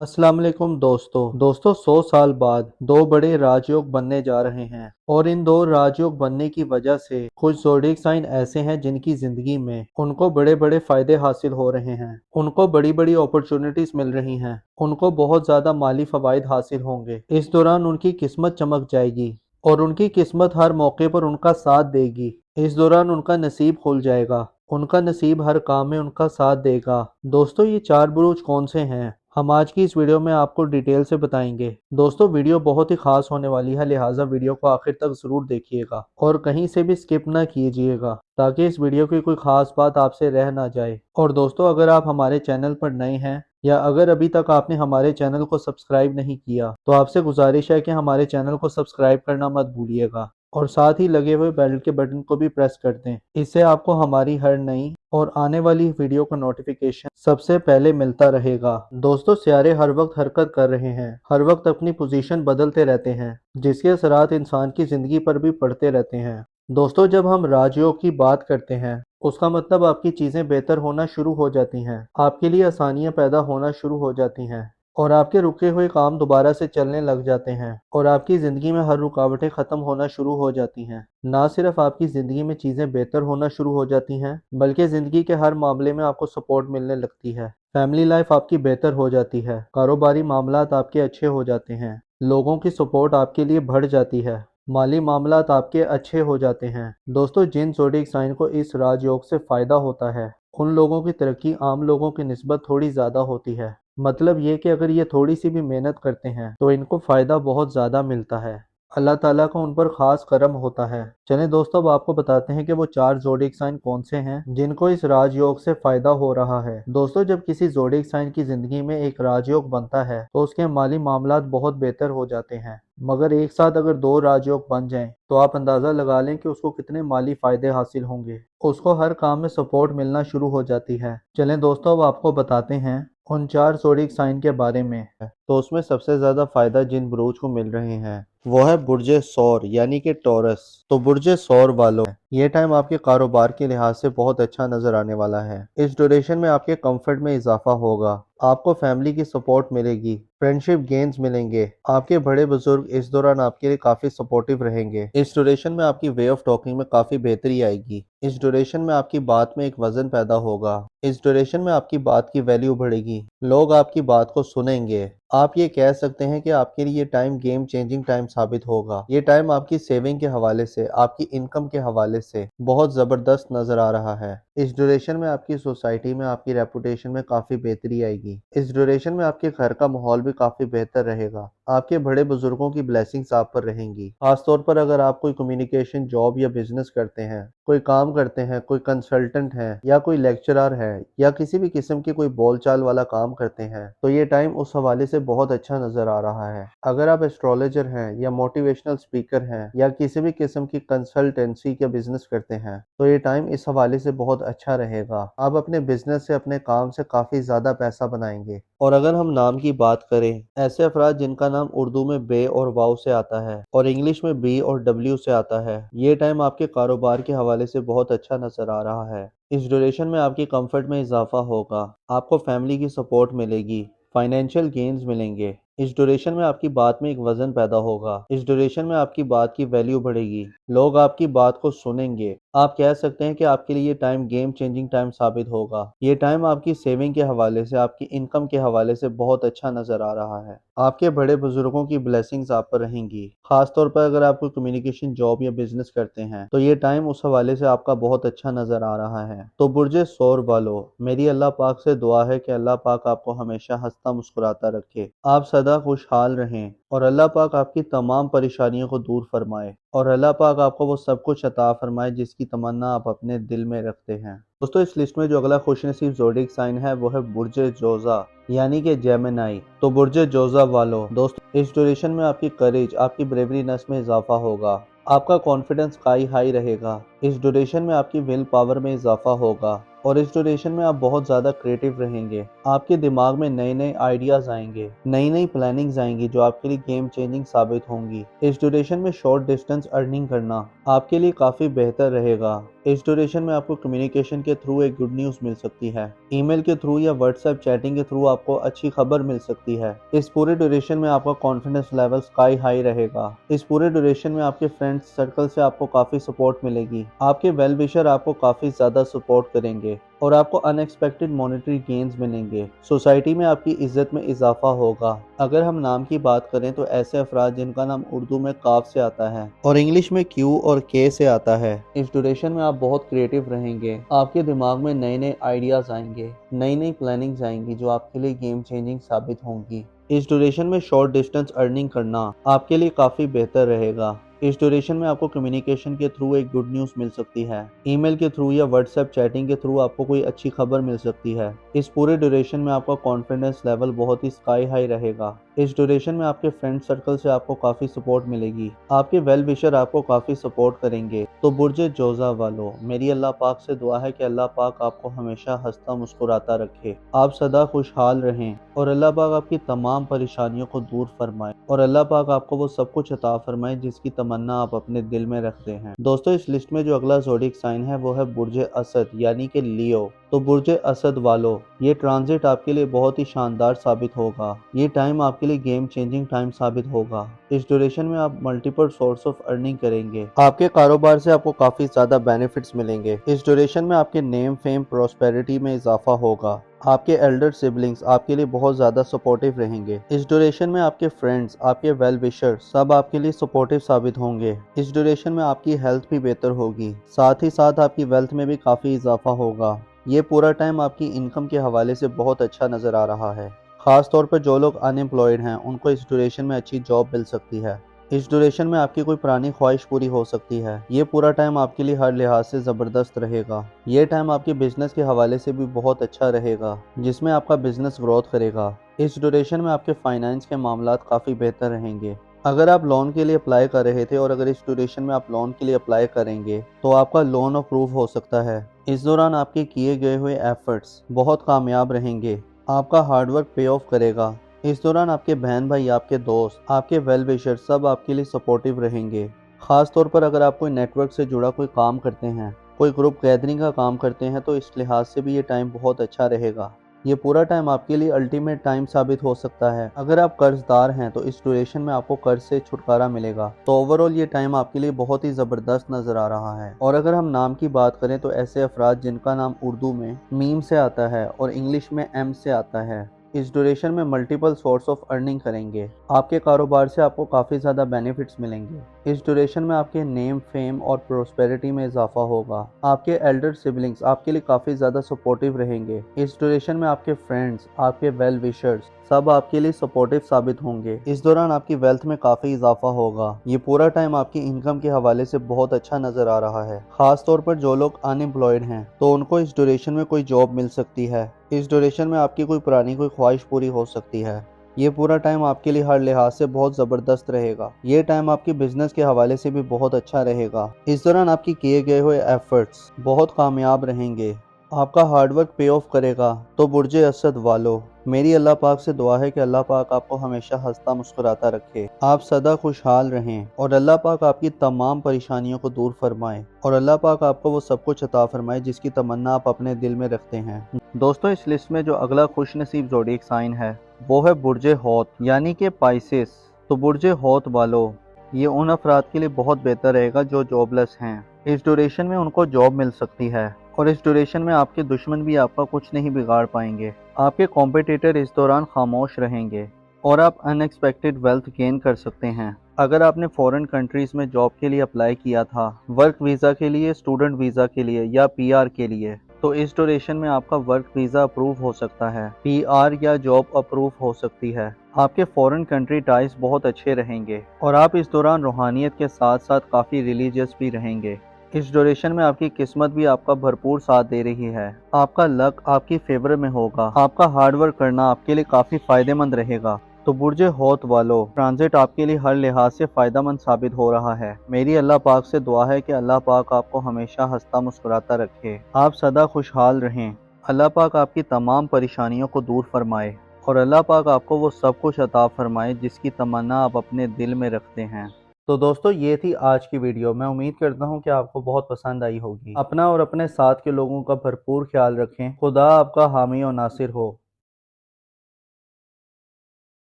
अस्सलाम वालेकुम दोस्तों 100 साल बाद दो बड़े राजयोग बनने जा रहे हैं और इन दो राजयोग बनने की वजह से कुछ ज़ोडिएक साइन ऐसे हैं जिनकी जिंदगी में उनको बड़े बड़े फायदे हासिल हो रहे हैं। उनको बड़ी बड़ी अपॉर्चुनिटीज मिल रही हैं। उनको बहुत ज्यादा माली फवाइद हासिल होंगे। इस दौरान उनकी किस्मत चमक जाएगी और उनकी किस्मत हर मौके पर उनका साथ देगी। इस दौरान उनका नसीब खुल जाएगा। उनका नसीब हर काम में उनका साथ देगा। दोस्तों, ये चार बुरूज कौन से हैं, हम आज की इस वीडियो में आपको डिटेल से बताएंगे। दोस्तों, वीडियो बहुत ही खास होने वाली है, लिहाजा वीडियो को आखिर तक जरूर देखिएगा और कहीं से भी स्किप ना कीजिएगा ताकि इस वीडियो की कोई खास बात आपसे रह ना जाए। और दोस्तों, अगर आप हमारे चैनल पर नए हैं या अगर अभी तक आपने हमारे चैनल को सब्सक्राइब नहीं किया तो आपसे गुजारिश है कि हमारे चैनल को सब्सक्राइब करना मत भूलिएगा और साथ ही लगे हुए बेल के बटन को भी प्रेस कर दें। इससे आपको हमारी हर नई और आने वाली वीडियो का नोटिफिकेशन सबसे पहले मिलता रहेगा। दोस्तों, सियारे हर वक्त हरकत कर रहे हैं, हर वक्त अपनी पोजीशन बदलते रहते हैं, जिसके असरात इंसान की जिंदगी पर भी पड़ते रहते हैं। दोस्तों, जब हम राजयोग की बात करते हैं उसका मतलब आपकी चीजें बेहतर होना शुरू हो जाती हैं, आपके लिए आसानियां पैदा होना शुरू हो जाती हैं और आपके रुके हुए काम दोबारा से चलने लग जाते हैं और आपकी ज़िंदगी में हर रुकावटें ख़त्म होना शुरू हो जाती हैं। ना सिर्फ आपकी ज़िंदगी में चीज़ें बेहतर होना शुरू हो जाती हैं बल्कि ज़िंदगी के हर मामले में आपको सपोर्ट मिलने लगती है। फैमिली लाइफ आपकी बेहतर हो जाती है, कारोबारी मामलात आपके अच्छे हो जाते हैं, लोगों की सपोर्ट आपके लिए बढ़ जाती है, माली मामलात आपके अच्छे हो जाते हैं। दोस्तों, जिन ज़ोडिएक साइन को इस राजयोग से फ़ायदा होता है उन लोगों की तरक्की आम लोगों की निस्बत थोड़ी ज़्यादा होती है। मतलब ये कि अगर ये थोड़ी सी भी मेहनत करते हैं तो इनको फ़ायदा बहुत ज़्यादा मिलता है। अल्लाह ताला का उन पर ख़ास करम होता है। चलें दोस्तों, अब आपको बताते हैं कि वो चार ज़ोडिएक साइन कौन से हैं जिनको इस राजयोग से फ़ायदा हो रहा है। दोस्तों, जब किसी ज़ोडिएक साइन की ज़िंदगी में एक राजयोग बनता है तो उसके माली मामलात बहुत बेहतर हो जाते हैं। मगर एक साथ अगर दो राजयोग बन जाएं तो आप अंदाज़ा लगा लें कि उसको कितने माली फ़ायदे हासिल होंगे। उसको हर काम में सपोर्ट मिलना शुरू हो जाती है। चलें दोस्तों, अब आपको बताते हैं उन चार ज़ोडिएक साइन के बारे में। तो उसमें सबसे ज़्यादा फ़ायदा जिन बुरूज को मिल रहे हैं वो है बुर्जे सौर यानी कि टॉरस। तो बुर्जे सौर वालों, ये टाइम आपके कारोबार के लिहाज से बहुत अच्छा नजर आने वाला है। इस ड्यूरेशन में आपके कंफर्ट में इजाफा होगा, आपको फैमिली की सपोर्ट मिलेगी, फ्रेंडशिप गेन्स मिलेंगे, आपके बड़े बुजुर्ग इस दौरान आपके लिए काफी सपोर्टिव रहेंगे। इस ड्यूरेशन में आपकी वे ऑफ टॉकिंग में काफी बेहतरी आएगी। इस ड्यूरेशन में आपकी बात में एक वजन पैदा होगा। इस ड्यूरेशन में आपकी बात की वैल्यू बढ़ेगी, लोग आपकी बात को सुनेंगे। आप ये कह सकते हैं कि आपके लिए ये टाइम गेम चेंजिंग टाइम साबित होगा। ये टाइम आपकी सेविंग के हवाले से, आपकी इनकम के हवाले से बहुत ज़बरदस्त नज़र आ रहा है। इस ड्यूरेशन में आपकी सोसाइटी में आपकी रेपुटेशन में काफ़ी बेहतरी आएगी। इस ड्यूरेशन में आपके घर का माहौल भी काफ़ी बेहतर रहेगा। आपके बड़े बुजुर्गों की ब्लेसिंग्स आप पर रहेंगी। खासतौर पर अगर आप कोई कम्युनिकेशन जॉब या बिजनेस करते हैं, कोई काम करते हैं, कोई कंसल्टेंट है या कोई लेक्चरर है या किसी भी किस्म की कोई बोलचाल वाला काम करते हैं तो ये टाइम उस हवाले से बहुत अच्छा नजर आ रहा है। अगर आप एस्ट्रोलॉजर हैं या मोटिवेशनल स्पीकर हैं या किसी भी किस्म की कंसल्टेंसी का बिजनेस करते हैं तो ये टाइम इस हवाले से बहुत अच्छा रहेगा। आप अपने बिजनेस से, अपने काम से काफी ज्यादा पैसा बनाएंगे। और अगर हम नाम की बात करें, ऐसे अफराद जिनका नाम उर्दू में बे और वाव से आता है और इंग्लिश में बी और डब्ल्यू से आता है, ये टाइम आपके कारोबार के हवाले से बहुत अच्छा नजर आ रहा है। इस ड्यूरेशन में आपकी कंफर्ट में इजाफा होगा, आपको फैमिली की सपोर्ट मिलेगी, फाइनेंशियल गेन्स मिलेंगे। इस ड्यूरेशन में आपकी बात में एक वजन पैदा होगा। इस ड्यूरेशन में आपकी बात की वैल्यू बढ़ेगी, लोग आपकी बात को सुनेंगे। आप कह सकते हैं कि आपके लिए ये टाइम गेम चेंजिंग टाइम साबित होगा। ये टाइम आपकी सेविंग के हवाले से, आपकी इनकम के हवाले से बहुत अच्छा नजर आ रहा है। आपके बड़े बुजुर्गों की ब्लेसिंग्स आप पर रहेंगी। खासतौर पर अगर आप कोई कम्युनिकेशन जॉब या बिजनेस करते हैं तो ये टाइम उस हवाले से आपका बहुत अच्छा नजर आ रहा है। तो बुर्जे सौर वालों, मेरी अल्लाह पाक से दुआ है कि अल्लाह पाक आपको हमेशा हंसता मुस्कुराता रखे, आप सदा खुशहाल रहें और अल्लाह पाक आपकी तमाम परेशानियों को दूर फरमाए और अल्लाह पाक आपको वो सब कुछ अता फरमाए जिसकी तमन्ना आप अपने दिल में रखते हैं। दोस्तों, इस लिस्ट में जो अगला खुशनसीब ज़ोडिएक साइन है वो है बुर्जे जोजा यानी कि जेमिनी। तो बुर्जे जोजा वालों, दोस्तों इस ड्यूरेशन में आपकी करेज, आपकी ब्रेवरीनेस में इजाफा होगा, आपका कॉन्फिडेंस हाई रहेगा। इस ड्यूरेशन में आपकी विल पावर में इजाफा होगा और इस ड्यूरेशन में आप बहुत ज़्यादा क्रिएटिव रहेंगे। आपके दिमाग में नए नए आइडियाज़ आएंगे, नई नई प्लानिंग्स आएंगी जो आपके लिए गेम चेंजिंग साबित होंगी। इस ड्यूरेशन में शॉर्ट डिस्टेंस अर्निंग करना आपके लिए काफ़ी बेहतर रहेगा। इस ड्यूरेशन में आपको कम्युनिकेशन के थ्रू एक गुड न्यूज़ मिल सकती है। ईमेल के थ्रू या व्हाट्सएप चैटिंग के थ्रू आपको अच्छी खबर मिल सकती है। इस पूरे ड्यूरेशन में आपका कॉन्फिडेंस लेवल स्काई हाई रहेगा। इस पूरे ड्यूरेशन में आपके फ्रेंड्स सर्कल से आपको काफ़ी सपोर्ट मिलेगी। आपके वेल विशर आपको काफ़ी ज़्यादा सपोर्ट करेंगे और आपको अनएक्सपेक्टेड मॉनेटरी गेन्स मिलेंगे। सोसाइटी में आपकी इज्जत में इजाफा होगा। अगर हम नाम की बात करें तो ऐसे अफराद जिनका नाम उर्दू में काफ से आता है और इंग्लिश में क्यू और के से आता है, इस ड्यूरेशन में आप बहुत क्रिएटिव रहेंगे। आपके दिमाग में नए नए आइडियाज आएंगे, नई नई प्लानिंग्स आएंगी जो आपके लिए गेम चेंजिंग साबित होंगी। इस ड्यूरेशन में शॉर्ट डिस्टेंस अर्निंग करना आपके लिए काफ़ी बेहतर रहेगा। इस ड्यूरेशन में आपको कम्युनिकेशन के थ्रू एक गुड न्यूज़ मिल सकती है। ईमेल के थ्रू या व्हाट्सएप चैटिंग के थ्रू आपको कोई अच्छी खबर मिल सकती है। इस पूरे ड्यूरेशन में आपका कॉन्फिडेंस लेवल बहुत ही स्काई हाई रहेगा। इस ड्यूरेशन में आपके फ्रेंड सर्कल से आपको काफ़ी सपोर्ट मिलेगी। आपके वेल विशर आपको काफ़ी सपोर्ट करेंगे। तो बुर्जे जोजा वालों, मेरी अल्लाह पाक से दुआ है कि अल्लाह पाक आपको हमेशा हंसता मुस्कुराता रखे, आप सदा खुशहाल रहें और अल्लाह पाक आपकी तमाम परेशानियों को दूर फरमाए और अल्लाह पाक आपको वो सब कुछ अता फरमाए जिसकी तमन्ना आप अपने दिल में रखते हैं। दोस्तों, इस लिस्ट में जो अगला ज़ोडिक साइन है वो है बुर्जे असद यानी कि लियो। तो बुर्जे असद वालों, ये ट्रांजिट आपके लिए बहुत ही शानदार साबित होगा। ये टाइम आपके लिए गेम चेंजिंग टाइम साबित होगा। इस ड्यूरेशन में आप मल्टीपल सोर्स ऑफ अर्निंग करेंगे। आपके कारोबार से आपको काफी ज्यादा बेनिफिट्स मिलेंगे। इस ड्यूरेशन में आपके नेम फेम प्रोस्पेरिटी में इजाफा होगा। आपके एल्डर सिबलिंग्स आपके लिए बहुत ज़्यादा सपोर्टिव रहेंगे। इस ड्यूरेशन में आपके फ्रेंड्स, आपके वेल विशर सब आपके लिए सपोर्टिव साबित होंगे। इस ड्यूरेशन में आपकी हेल्थ भी बेहतर होगी, साथ ही साथ आपकी वेल्थ में भी काफ़ी इजाफा होगा। ये पूरा टाइम आपकी इनकम के हवाले से बहुत अच्छा नज़र आ रहा है। ख़ास तौर पर जो लोग अनएम्प्लॉयड हैं उनको इस ड्यूरेशन में अच्छी जॉब मिल सकती है। इस ड्यूरेशन में आपकी कोई पुरानी ख्वाहिश पूरी हो सकती है। ये पूरा टाइम आपके लिए हर लिहाज से ज़बरदस्त रहेगा। ये टाइम आपके बिजनेस के हवाले से भी बहुत अच्छा रहेगा, जिसमें आपका बिजनेस ग्रोथ करेगा। इस ड्यूरेशन में आपके फाइनेंस के मामलात काफ़ी बेहतर रहेंगे। अगर आप लोन के लिए अप्लाई कर रहे थे और अगर इस ड्यूरेशन में आप लोन के लिए अप्लाई करेंगे तो आपका लोन अप्रूव हो सकता है। इस दौरान आपके किए गए हुए एफर्ट्स बहुत कामयाब रहेंगे। आपका हार्डवर्क पे ऑफ करेगा। इस दौरान आपके बहन भाई, आपके दोस्त, आपके वेल विशर सब आपके लिए सपोर्टिव रहेंगे। ख़ास तौर पर अगर आप कोई नेटवर्क से जुड़ा कोई काम करते हैं, कोई ग्रुप गैदरिंग का काम करते हैं तो इस लिहाज से भी ये टाइम बहुत अच्छा रहेगा। ये पूरा टाइम आपके लिए अल्टीमेट टाइम साबित हो सकता है। अगर आप कर्जदार हैं तो इस ड्यूरेशन में आपको कर्ज से छुटकारा मिलेगा। तो ओवरऑल ये टाइम आपके लिए बहुत ही ज़बरदस्त नज़र आ रहा है। और अगर हम नाम की बात करें तो ऐसे अफराद जिनका नाम उर्दू में मीम से आता है और इंग्लिश में एम से आता है, इस ड्यूरेशन में मल्टीपल सोर्स ऑफ अर्निंग करेंगे। आपके कारोबार से आपको काफ़ी ज़्यादा बेनिफिट्स मिलेंगे। इस ड्यूरेशन में आपके नेम फेम और प्रोस्पेरिटी में इजाफा होगा। आपके एल्डर सिबलिंग्स आपके लिए काफ़ी ज़्यादा सपोर्टिव रहेंगे। इस ड्यूरेशन में आपके फ्रेंड्स, आपके वेल विशर्स सब आपके लिए सपोर्टिव साबित होंगे। इस दौरान आपकी वेल्थ में काफ़ी इजाफा होगा। ये पूरा टाइम आपकी इनकम के हवाले से बहुत अच्छा नज़र आ रहा है। ख़ास तौर पर जो लोग अनएम्प्लॉयड हैं तो उनको इस ड्यूरेशन में कोई जॉब मिल सकती है। इस ड्यूरेशन में आपकी कोई पुरानी कोई ख्वाहिश पूरी हो सकती है। ये पूरा टाइम आपके लिए हर लिहाज से बहुत ज़बरदस्त रहेगा। ये टाइम आपके बिजनेस के हवाले से भी बहुत अच्छा रहेगा। इस दौरान आपकी किए गए हुए एफर्ट्स बहुत कामयाब रहेंगे। आपका हार्डवर्क पे ऑफ करेगा। तो बुर्जे असद वालों, मेरी अल्लाह पाक से दुआ है कि अल्लाह पाक आपको हमेशा हंसता मुस्कुराता रखे, आप सदा खुशहाल रहें और अल्लाह पाक आपकी तमाम परेशानियों को दूर फरमाए और अल्लाह पाक आपको वो सब कुछ अता फरमाए जिसकी तमन्ना आप अपने दिल में रखते हैं। दोस्तों, इस लिस्ट में जो अगला खुशनसीब ज़ोडिएक साइन है वो है बुर्जे हौत यानी कि पाइसेस। तो बुर्जे हौत वालों, ये उन अफराद के लिए बहुत बेहतर रहेगा जो जॉबलेस हैं। इस ड्यूरेशन में उनको जॉब मिल सकती है और इस ड्यूरेशन में आपके दुश्मन भी आपका कुछ नहीं बिगाड़ पाएंगे। आपके कॉम्पिटिटर इस दौरान खामोश रहेंगे और आप अनएक्सपेक्टेड वेल्थ गेन कर सकते हैं। अगर आपने फॉरेन कंट्रीज़ में जॉब के लिए अप्लाई किया था, वर्क वीज़ा के लिए, स्टूडेंट वीज़ा के लिए या पीआर के लिए, तो इस ड्यूरेशन में आपका वर्क वीज़ा अप्रूव हो सकता है, पीआर या जॉब अप्रूव हो सकती है। आपके फॉरेन कंट्री टाइज बहुत अच्छे रहेंगे और आप इस दौरान रूहानियत के साथ साथ काफ़ी रिलीजियस भी रहेंगे। इस ड्यूरेशन में आपकी किस्मत भी आपका भरपूर साथ दे रही है। आपका लक आपकी फेवर में होगा। आपका हार्डवर्क करना आपके लिए काफ़ी फ़ायदेमंद रहेगा। तो बुर्जे हौत वालों, ट्रांजिट आपके लिए हर लिहाज से फ़ायदेमंद साबित हो रहा है। मेरी अल्लाह पाक से दुआ है कि अल्लाह पाक आपको हमेशा हंसता मुस्कुराता रखे, आप सदा खुशहाल रहें। अल्लाह पाक आपकी तमाम परेशानियों को दूर फरमाए और अल्लाह पाक आपको वो सब कुछ अता फरमाए जिसकी तमन्ना आप अपने दिल में रखते हैं। तो दोस्तों ये थी आज की वीडियो। मैं उम्मीद करता हूँ कि आपको बहुत पसंद आई होगी। अपना और अपने साथ के लोगों का भरपूर ख्याल रखें। खुदा आपका हामी और नासिर हो।